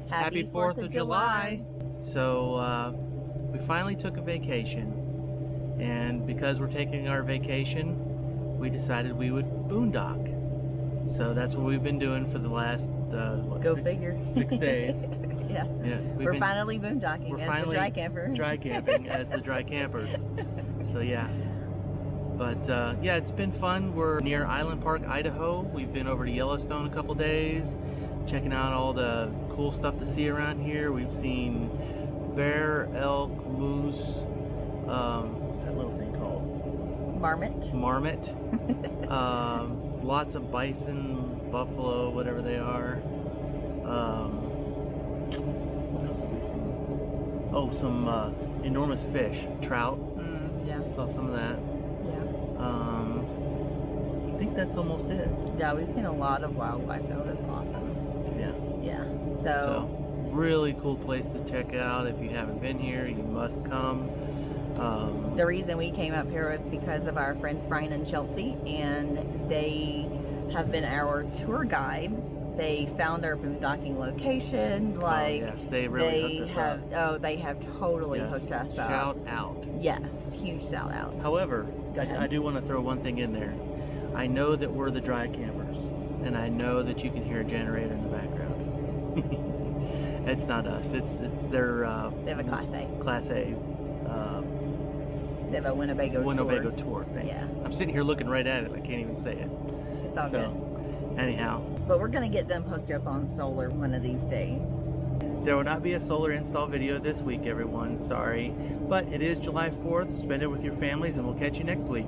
Happy 4th of July. So we finally took a vacation, and because we're taking our vacation, we decided we would boondock. So that's what we've been doing for the last Go figure. 6 days. Yeah. We're finally boondocking as the dry campers. Dry camping as the dry campers. So yeah. But yeah, it's been fun. We're near Island Park, Idaho. We've been over to Yellowstone a couple days, checking out all the cool stuff to see around here. We've seen bear, elk, moose, what's that little thing called? Marmot. Marmot. Lots of bison, buffalo, whatever they are. What else have we seen? Oh, some enormous fish, trout. Yeah. Saw some of that. Yeah. I think that's almost it. Yeah, we've seen a lot of wildlife though. That's awesome. Yeah. Yeah. So really cool place to check out. If you haven't been here, you must come. The reason we came up here was because of our friends Brian and Chelsea, and they have been our tour guides. They found our boondocking location. Like, yes, they really hooked us up. Oh, they have totally hooked us up. Shout out. Yes, huge shout out. However, I do want to throw one thing in there. I know that we're the dry campers, and I know that you can hear a generator in the background. It's not us. It's their. They have a Class A. Class A. They have a Winnebago tour. Thanks. Yeah. I'm sitting here looking right at it. I can't even say it. It's all good. Anyhow. But we're going to get them hooked up on solar one of these days. There will not be a solar install video this week, everyone. Sorry. But it is July 4th. Spend it with your families, and we'll catch you next week.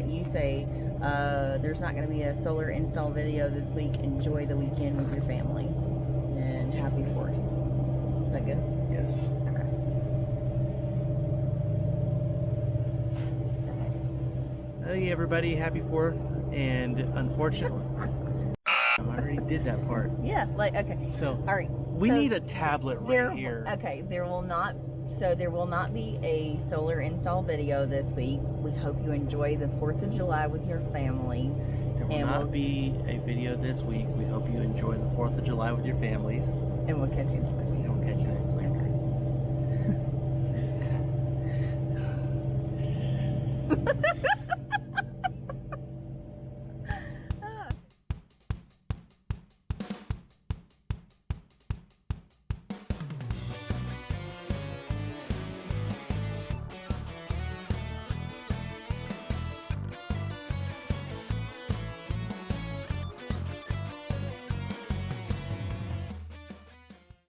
You say there's not going to be a solar install video this week. Enjoy the weekend with your families, and happy 4th. Is that good? Yes. Okay. Hey everybody, happy 4th, and unfortunately I already did that part. Yeah, like, okay. So all right, we need a tablet right here. Okay, there will not be a solar install video this week. We hope you enjoy the 4th of July with your families. There will not be a video this week. We hope you enjoy the 4th of July with your families. And we'll catch you next week.